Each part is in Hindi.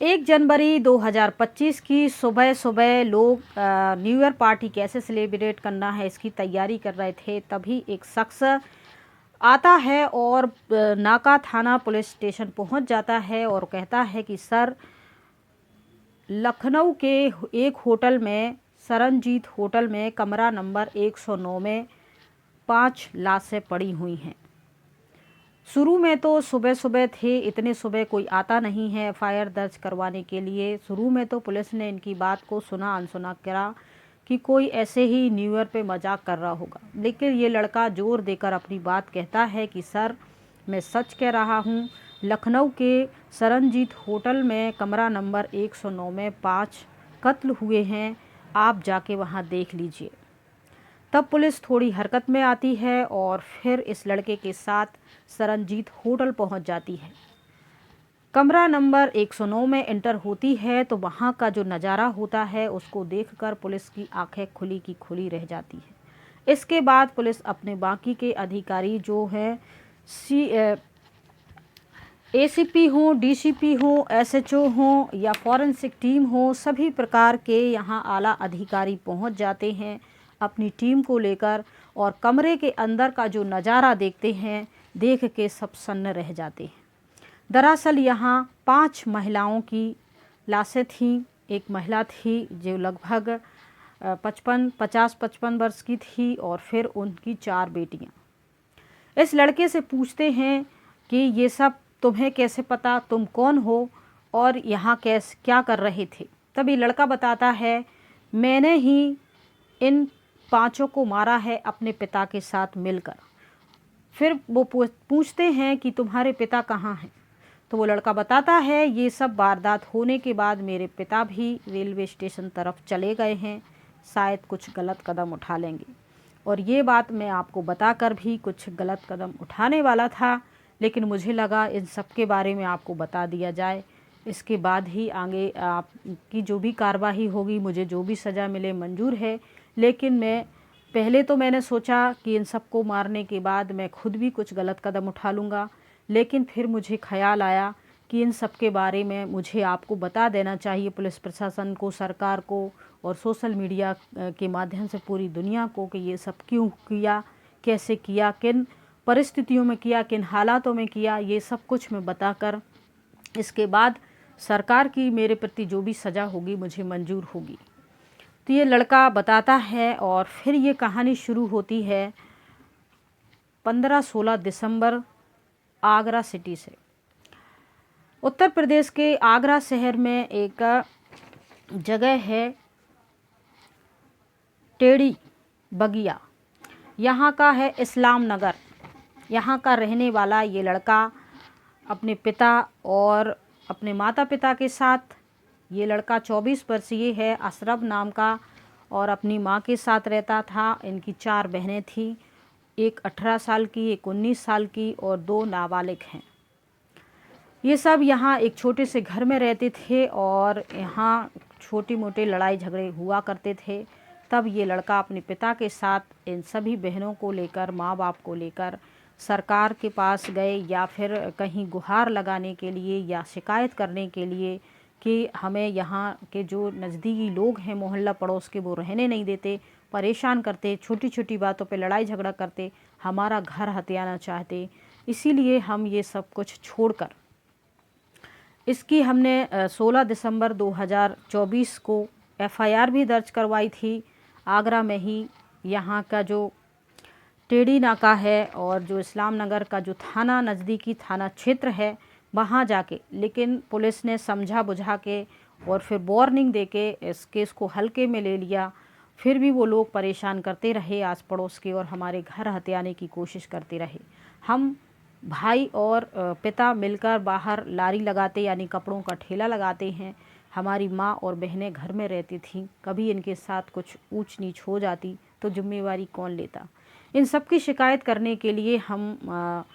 1 जनवरी 2025 की सुबह सुबह लोग न्यू ईयर पार्टी कैसे सेलिब्रेट करना है इसकी तैयारी कर रहे थे। तभी एक शख्स आता है और नाका थाना पुलिस स्टेशन पहुंच जाता है और कहता है कि सर, लखनऊ के एक होटल में, सरनजीत होटल में कमरा नंबर 109 में 5 लाशें पड़ी हुई हैं। शुरू में तो सुबह सुबह थे, इतने सुबह कोई आता नहीं है एफआईआर दर्ज करवाने के लिए। शुरू में तो पुलिस ने इनकी बात को सुना अनसुना करा कि कोई ऐसे ही न्यू ईयर पे मजाक कर रहा होगा, लेकिन ये लड़का जोर देकर अपनी बात कहता है कि सर, मैं सच कह रहा हूँ। लखनऊ के सरनजीत होटल में कमरा नंबर 109 में 5 कत्ल हुए हैं, आप जाके वहाँ देख लीजिए। तब पुलिस थोड़ी हरकत में आती है और फिर इस लड़के के साथ सरनजीत होटल पहुंच जाती है। कमरा नंबर 109 में एंटर होती है तो वहां का जो नज़ारा होता है उसको देखकर पुलिस की आंखें खुली की खुली रह जाती है। इसके बाद पुलिस अपने बाकी के अधिकारी जो हैं, एसीपी हों, डीसीपी हों, एसएचओ हों या फॉरेंसिक टीम हो, सभी प्रकार के यहाँ आला अधिकारी पहुँच जाते हैं अपनी टीम को लेकर और कमरे के अंदर का जो नज़ारा देखते हैं, देख के सब सन्न रह जाते हैं। दरअसल यहाँ 5 महिलाओं की लाशें थीं। एक महिला थी जो लगभग 50-55 वर्ष की थी और फिर उनकी 4 बेटियाँ। इस लड़के से पूछते हैं कि ये सब तुम्हें कैसे पता, तुम कौन हो और यहाँ क्या कर रहे थे। तभी लड़का बताता है, मैंने ही इन 5 को मारा है अपने पिता के साथ मिलकर। फिर वो पूछते हैं कि तुम्हारे पिता कहाँ हैं। तो वो लड़का बताता है, ये सब वारदात होने के बाद मेरे पिता भी रेलवे स्टेशन तरफ चले गए हैं, शायद कुछ गलत कदम उठा लेंगे। और ये बात मैं आपको बताकर भी कुछ गलत कदम उठाने वाला था, लेकिन मुझे लगा इन सब के बारे में आपको बता दिया जाए। इसके बाद ही आगे आपकी जो भी कार्रवाई होगी, मुझे जो भी सज़ा मिले मंजूर है। लेकिन पहले तो मैंने सोचा कि इन सबको मारने के बाद मैं खुद भी कुछ गलत कदम उठा लूँगा, लेकिन फिर मुझे ख़याल आया कि इन सब के बारे में मुझे आपको बता देना चाहिए, पुलिस प्रशासन को, सरकार को और सोशल मीडिया के माध्यम से पूरी दुनिया को, कि ये सब क्यों किया, कैसे किया, किन परिस्थितियों में किया, किन हालातों में किया, ये सब कुछ मैं बताकर इसके बाद सरकार की मेरे प्रति जो भी सज़ा होगी मुझे मंजूर होगी। तो ये लड़का बताता है और फिर ये कहानी शुरू होती है 15-16 दिसंबर आगरा सिटी से। उत्तर प्रदेश के आगरा शहर में एक जगह है टेढ़ी बगिया, यहाँ का है इस्लाम नगर। यहाँ का रहने वाला ये लड़का अपने पिता और अपने माता पिता के साथ, ये लड़का 24 वर्षीय है, अशरफ नाम का, और अपनी माँ के साथ रहता था। इनकी 4 बहनें थीं, एक 18 साल की, एक 19 साल की और 2 नाबालिग हैं। ये सब यहाँ एक छोटे से घर में रहते थे और यहाँ छोटी मोटी लड़ाई झगड़े हुआ करते थे। तब ये लड़का अपने पिता के साथ इन सभी बहनों को लेकर, माँ बाप को लेकर सरकार के पास गए या फिर कहीं गुहार लगाने के लिए या शिकायत करने के लिए कि हमें यहाँ के जो नज़दीकी लोग हैं मोहल्ला पड़ोस के, वो रहने नहीं देते, परेशान करते, छोटी छोटी बातों पे लड़ाई झगड़ा करते, हमारा घर हथियाना चाहते, इसीलिए हम ये सब कुछ छोड़कर इसकी हमने 16 दिसंबर 2024 को एफआईआर भी दर्ज करवाई थी आगरा में ही। यहाँ का जो टेढ़ी नाका है और जो इस्लाम नगर का जो थाना, नज़दीकी थाना क्षेत्र है, वहाँ जाके, लेकिन पुलिस ने समझा बुझा के और फिर वार्निंग देके इस केस को हल्के में ले लिया। फिर भी वो लोग परेशान करते रहे आस पड़ोस के और हमारे घर हथियाने की कोशिश करते रहे। हम भाई और पिता मिलकर बाहर लारी लगाते, यानी कपड़ों का ठेला लगाते हैं। हमारी माँ और बहनें घर में रहती थीं। कभी इनके साथ कुछ ऊंच नीच हो जाती तो जिम्मेवारी कौन लेता। इन सब की शिकायत करने के लिए हम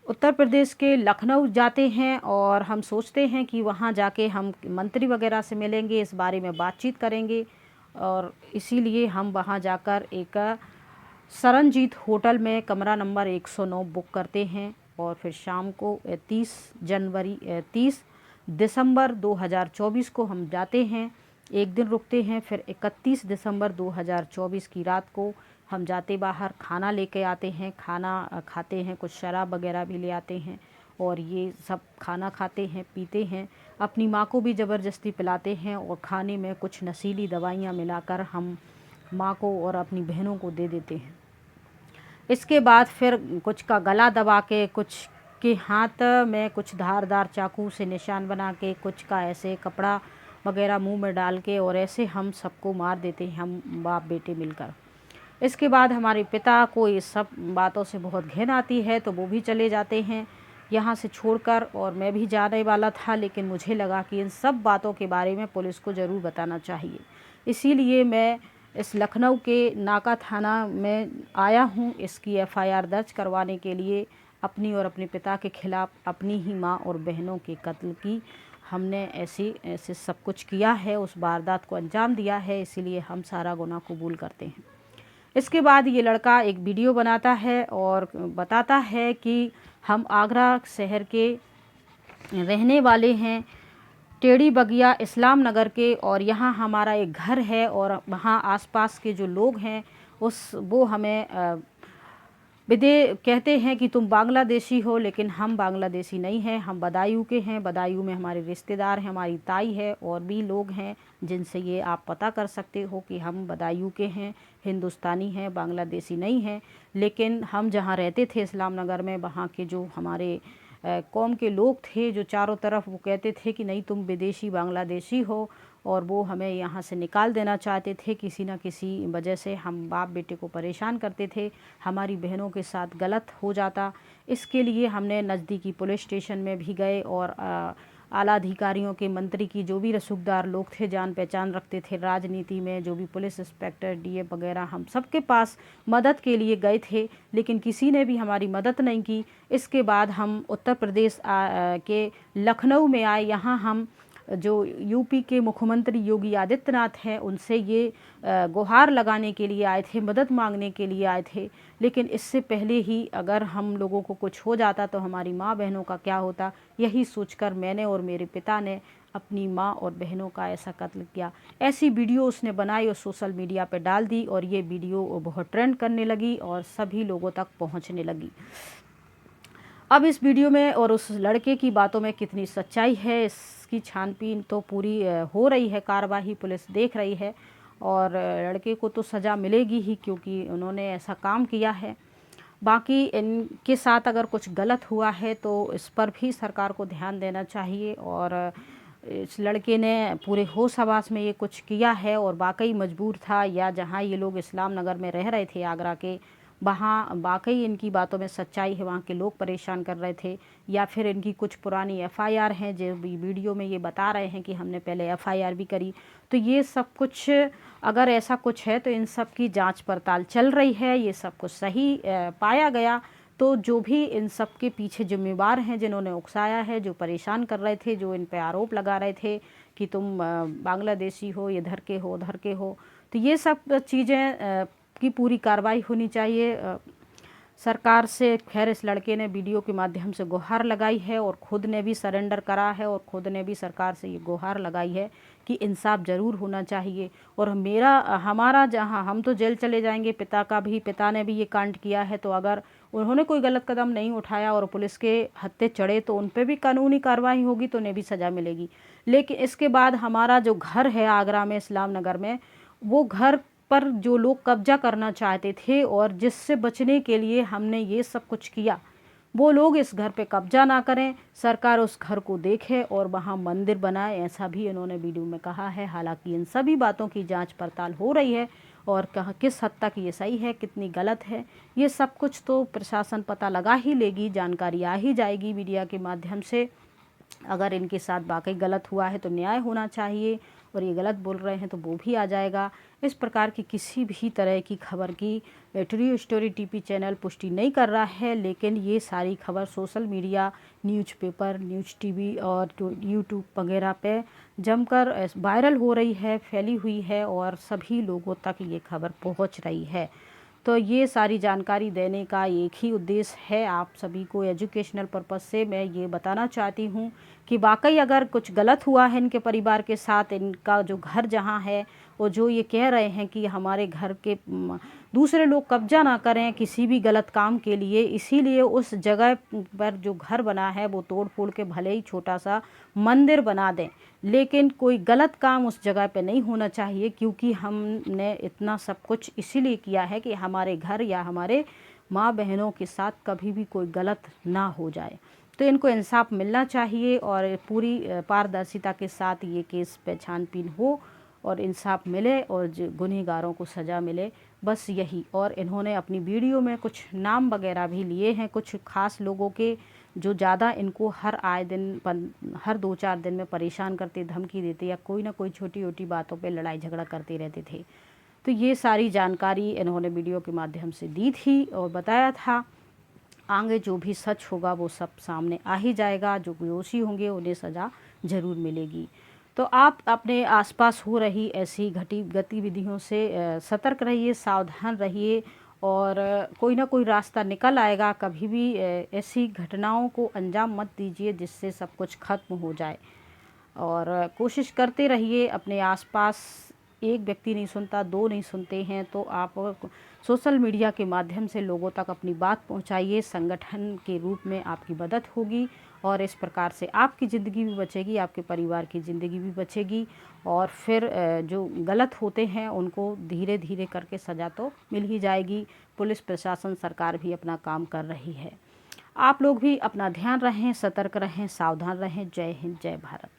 उत्तर प्रदेश के लखनऊ जाते हैं और हम सोचते हैं कि वहाँ जाके हम मंत्री वगैरह से मिलेंगे, इस बारे में बातचीत करेंगे। और इसीलिए हम वहाँ जाकर एक सरनजीत होटल में कमरा नंबर 109 बुक करते हैं और फिर शाम को 30 दिसंबर 2024 को हम जाते हैं, एक दिन रुकते हैं, फिर 31 दिसंबर 2024 की रात को हम जाते बाहर, खाना लेके आते हैं, खाना खाते हैं, कुछ शराब वगैरह भी ले आते हैं और ये सब खाना खाते हैं, पीते हैं। अपनी माँ को भी ज़बरदस्ती पिलाते हैं और खाने में कुछ नशीली दवाइयाँ मिलाकर हम माँ को और अपनी बहनों को दे देते हैं। इसके बाद फिर कुछ का गला दबा के, कुछ के हाथ में कुछ धारदार चाकू से निशान बना के, कुछ का ऐसे कपड़ा वगैरह मुंह में डाल के और ऐसे हम सबको मार देते हैं, हम बाप बेटे मिलकर। इसके बाद हमारे पिता को ये सब बातों से बहुत घिन आती है तो वो भी चले जाते हैं यहाँ से छोड़कर, और मैं भी जाने वाला था, लेकिन मुझे लगा कि इन सब बातों के बारे में पुलिस को ज़रूर बताना चाहिए। इसीलिए मैं इस लखनऊ के नाका थाना में आया हूँ इसकी एफआईआर दर्ज करवाने के लिए, अपनी और अपने पिता के खिलाफ़, अपनी ही माँ और बहनों के कत्ल की हमने ऐसे सब कुछ किया है, उस वारदात को अंजाम दिया है, इसीलिए हम सारा गुनाह कबूल करते हैं। इसके बाद ये लड़का एक वीडियो बनाता है और बताता है कि हम आगरा शहर के रहने वाले हैं, टेढ़ी बगिया इस्लाम नगर के, और यहाँ हमारा एक घर है और वहाँ आसपास के जो लोग हैं वो हमें कहते हैं कि तुम बांग्लादेशी हो, लेकिन हम बांग्लादेशी नहीं हैं, हम बदायूं के हैं। बदायूं में हमारे रिश्तेदार हैं, हमारी ताई है और भी लोग हैं जिनसे ये आप पता कर सकते हो कि हम बदायूं के हैं, हिंदुस्तानी हैं, बांग्लादेशी नहीं हैं। लेकिन हम जहाँ रहते थे इस्लाम नगर में, वहाँ के जो हमारे कौम के लोग थे जो चारों तरफ, वो कहते थे कि नहीं तुम विदेशी बांग्लादेशी हो, और वो हमें यहाँ से निकाल देना चाहते थे। किसी न किसी वजह से हम बाप बेटे को परेशान करते थे, हमारी बहनों के साथ गलत हो जाता। इसके लिए हमने नज़दीकी पुलिस स्टेशन में भी गए और आला अधिकारियों के, मंत्री की जो भी रसूखदार लोग थे, जान पहचान रखते थे राजनीति में, जो भी पुलिस इंस्पेक्टर, डीएम वगैरह, हम सबके पास मदद के लिए गए थे, लेकिन किसी ने भी हमारी मदद नहीं की। इसके बाद हम उत्तर प्रदेश के लखनऊ में आए। यहाँ हम जो यूपी के मुख्यमंत्री योगी आदित्यनाथ हैं उनसे ये गुहार लगाने के लिए आए थे, मदद मांगने के लिए आए थे। लेकिन इससे पहले ही अगर हम लोगों को कुछ हो जाता तो हमारी माँ बहनों का क्या होता, यही सोचकर मैंने और मेरे पिता ने अपनी माँ और बहनों का ऐसा कत्ल किया। ऐसी वीडियो उसने बनाई और सोशल मीडिया पर डाल दी और ये वीडियो बहुत ट्रेंड करने लगी और सभी लोगों तक पहुँचने लगी। अब इस वीडियो में और उस लड़के की बातों में कितनी सच्चाई है, इसकी छानबीन तो पूरी हो रही है, कार्रवाई पुलिस देख रही है और लड़के को तो सज़ा मिलेगी ही, क्योंकि उन्होंने ऐसा काम किया है। बाकी इनके साथ अगर कुछ गलत हुआ है तो इस पर भी सरकार को ध्यान देना चाहिए, और इस लड़के ने पूरे होश हवास में ये कुछ किया है और वाकई मजबूर था, या जहाँ ये लोग इस्लाम नगर में रह रहे थे आगरा के, वहाँ वाकई इनकी बातों में सच्चाई है, वहाँ के लोग परेशान कर रहे थे, या फिर इनकी कुछ पुरानी एफआईआर हैं जो वीडियो में ये बता रहे हैं कि हमने पहले एफआईआर भी करी। तो ये सब कुछ, अगर ऐसा कुछ है तो इन सब की जांच पड़ताल चल रही है। ये सब कुछ सही पाया गया तो जो भी इन सब के पीछे जिम्मेवार हैं, जिन्होंने उकसाया है, जो परेशान कर रहे थे, जो इन पे आरोप लगा रहे थे कि तुम बांग्लादेशी हो, इधर के हो, उधर के हो, तो ये सब चीज़ें की पूरी कार्रवाई होनी चाहिए सरकार से। खैर इस लड़के ने वीडियो के माध्यम से गुहार लगाई है और ख़ुद ने भी सरेंडर करा है और ख़ुद ने भी सरकार से ये गुहार लगाई है कि इंसाफ ज़रूर होना चाहिए। और हमारा जहाँ हम तो जेल चले जाएंगे, पिता ने भी ये कांड किया है, तो अगर उन्होंने कोई गलत कदम नहीं उठाया और पुलिस के हत्थे चढ़े तो उन पर भी कानूनी कार्रवाई होगी, तो उन्हें भी सज़ा मिलेगी। लेकिन इसके बाद हमारा जो घर है आगरा में इस्लाम नगर में, वो घर पर जो लोग कब्जा करना चाहते थे और जिससे बचने के लिए हमने ये सब कुछ किया, वो लोग इस घर पे कब्जा ना करें, सरकार उस घर को देखे और वहाँ मंदिर बनाए, ऐसा भी इन्होंने वीडियो में कहा है। हालांकि इन सभी बातों की जांच पड़ताल हो रही है और किस हद तक ये सही है, कितनी गलत है, ये सब कुछ तो प्रशासन पता लगा ही लेगी, जानकारी आ ही जाएगी मीडिया के माध्यम से। अगर इनके साथ वाकई गलत हुआ है तो न्याय होना चाहिए, और ये गलत बोल रहे हैं तो वो भी आ जाएगा। इस प्रकार की किसी भी तरह की खबर की ट्रू स्टोरी टीपी चैनल पुष्टि नहीं कर रहा है, लेकिन ये सारी खबर social media, newspaper, news TV और यूट्यूब वगैरह पे जमकर वायरल हो रही है, फैली हुई है और सभी लोगों तक ये खबर पहुंच रही है। तो ये सारी जानकारी देने का एक ही उद्देश्य है, आप सभी को एजुकेशनल पर्पज़ से मैं ये बताना चाहती हूँ कि वाकई अगर कुछ गलत हुआ है इनके परिवार के साथ, इनका जो घर जहाँ है, और जो ये कह रहे हैं कि हमारे घर के दूसरे लोग कब्जा ना करें किसी भी गलत काम के लिए, इसीलिए उस जगह पर जो घर बना है वो तोड़ फोड़ के भले ही छोटा सा मंदिर बना दें, लेकिन कोई गलत काम उस जगह पे नहीं होना चाहिए, क्योंकि हमने इतना सब कुछ इसीलिए किया है कि हमारे घर या हमारे माँ बहनों के साथ कभी भी कोई गलत ना हो जाए। तो इनको इंसाफ मिलना चाहिए और पूरी पारदर्शिता के साथ ये केस पे छानबीन हो और इंसाफ मिले और जो गुनहगारों को सज़ा मिले, बस यही। और इन्होंने अपनी वीडियो में कुछ नाम वगैरह भी लिए हैं कुछ ख़ास लोगों के, जो ज़्यादा इनको हर आए दिन हर 2-4 दिन में परेशान करते, धमकी देते या कोई ना कोई छोटी छोटी बातों पे लड़ाई झगड़ा करते रहते थे। तो ये सारी जानकारी इन्होंने वीडियो के माध्यम से दी थी और बताया था आगे जो भी सच होगा वो सब सामने आ ही जाएगा, जो दोषी होंगे उन्हें सज़ा ज़रूर मिलेगी। तो आप अपने आसपास हो रही ऐसी गतिविधियों से सतर्क रहिए, सावधान रहिए और कोई ना कोई रास्ता निकल आएगा। कभी भी ऐसी घटनाओं को अंजाम मत दीजिए जिससे सब कुछ ख़त्म हो जाए, और कोशिश करते रहिए अपने आसपास। एक व्यक्ति नहीं सुनता, 2 नहीं सुनते हैं, तो आप सोशल मीडिया के माध्यम से लोगों तक अपनी बात पहुंचाइए, संगठन के रूप में आपकी मदद होगी और इस प्रकार से आपकी ज़िंदगी भी बचेगी, आपके परिवार की ज़िंदगी भी बचेगी। और फिर जो गलत होते हैं उनको धीरे धीरे करके सज़ा तो मिल ही जाएगी। पुलिस प्रशासन, सरकार भी अपना काम कर रही है। आप लोग भी अपना ध्यान रहें, सतर्क रहें, सावधान रहें। जय हिंद, जय भारत।